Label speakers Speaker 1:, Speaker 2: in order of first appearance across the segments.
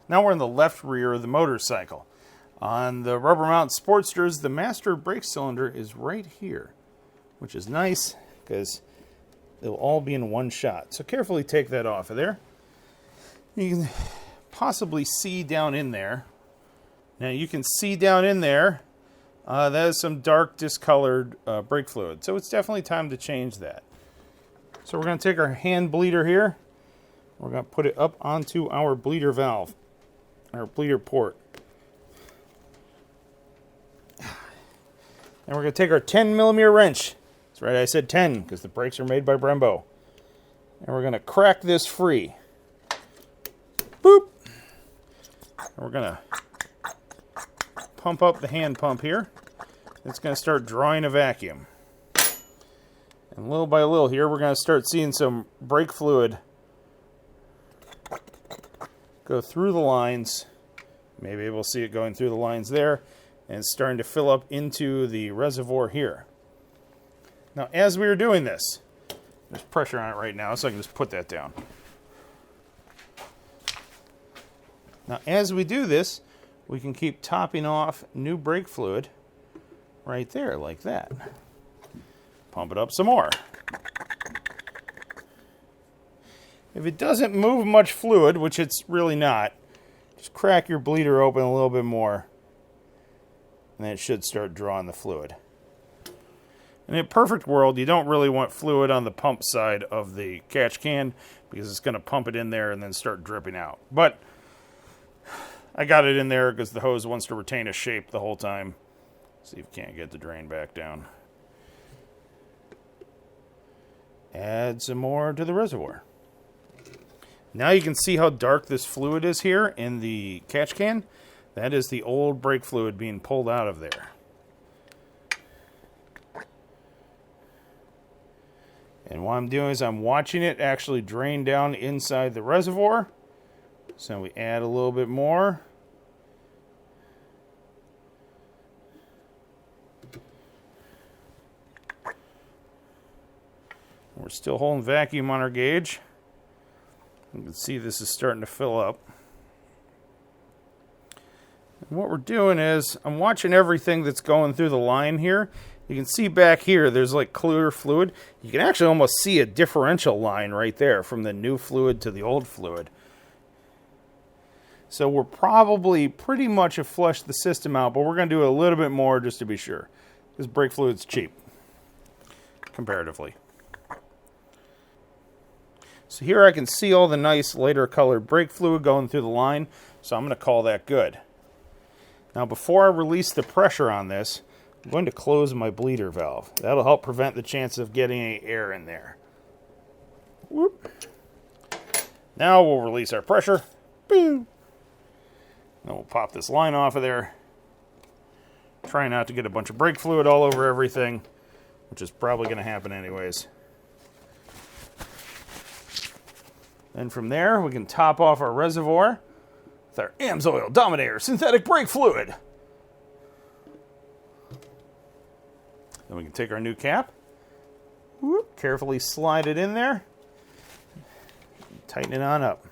Speaker 1: Now we're in the left rear of the motorcycle. On the rubber mount Sportsters, the master brake cylinder is right here, which is nice because they'll all be in one shot. So carefully take that off of there. You can possibly see down in there. Now you can see down in there, that is some dark discolored brake fluid. So it's definitely time to change that. So we're going to take our hand bleeder here. We're going to put it up onto our bleeder valve, our bleeder port. And we're going to take our 10mm wrench. That's right, I said 10 because the brakes are made by Brembo. And we're going to crack this free. Boop. And we're going to pump up the hand pump here. It's going to start drawing a vacuum. And little by little here, we're going to start seeing some brake fluid go through the lines. Maybe we'll see it going through the lines there. And it's starting to fill up into the reservoir here. Now, as we are doing this, there's pressure on it right now, so I can just put that down. Now, as we do this, we can keep topping off new brake fluid right there, like that. Pump it up some more. If it doesn't move much fluid, which it's really not, just crack your bleeder open a little bit more, and then it should start drawing the fluid. In a perfect world, you don't really want fluid on the pump side of the catch can because it's going to pump it in there and then start dripping out. But I got it in there because the hose wants to retain a shape the whole time. See if you can't get the drain back down. Add some more to the reservoir. Now you can see how dark this fluid is here in the catch can. That is the old brake fluid being pulled out of there. And what I'm doing is I'm watching it actually drain down inside the reservoir. So we add a little bit more. We're still holding vacuum on our gauge. You can see this is starting to fill up. And what we're doing is I'm watching everything that's going through the line here. You can see back here there's like clear fluid. You can actually almost see a differential line right there from the new fluid to the old fluid. So we're probably pretty much have flushed the system out, but we're going to do a little bit more just to be sure. This brake fluid's cheap, comparatively. So here I can see all the nice lighter colored brake fluid going through the line, so I'm going to call that good. Now before I release the pressure on this, I'm going to close my bleeder valve. That'll help prevent the chance of getting any air in there. Whoop. Now we'll release our pressure. Boom. Then we'll pop this line off of there. Try not to get a bunch of brake fluid all over everything, which is probably going to happen anyways. Then from there, we can top off our reservoir with our AMSOIL Dominator synthetic brake fluid. Then we can take our new cap, whoop, carefully slide it in there, tighten it on up.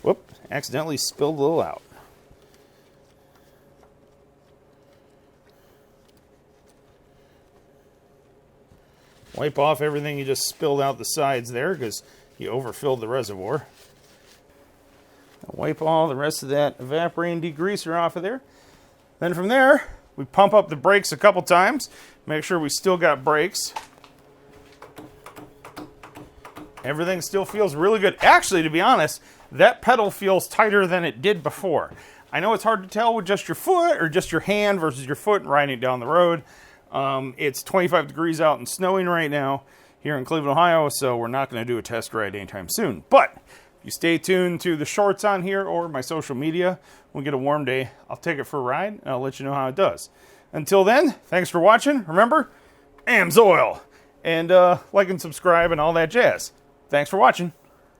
Speaker 1: Whoop, accidentally spilled a little out. Wipe off everything you just spilled out the sides there because you overfilled the reservoir. Wipe all the rest of that evaporating degreaser off of there. Then from there, we pump up the brakes a couple times. Make sure we still got brakes. Everything still feels really good. Actually, to be honest, that pedal feels tighter than it did before. I know it's hard to tell with just your foot or just your hand versus your foot riding down the road. It's 25 degrees out and snowing right now here in Cleveland, Ohio, so we're not going to do a test ride anytime soon. But if you stay tuned to the shorts on here or my social media, when we get a warm day, I'll take it for a ride and I'll let you know how it does. Until then, thanks for watching. Remember, AMSOIL, and like and subscribe and all that jazz. Thanks for watching.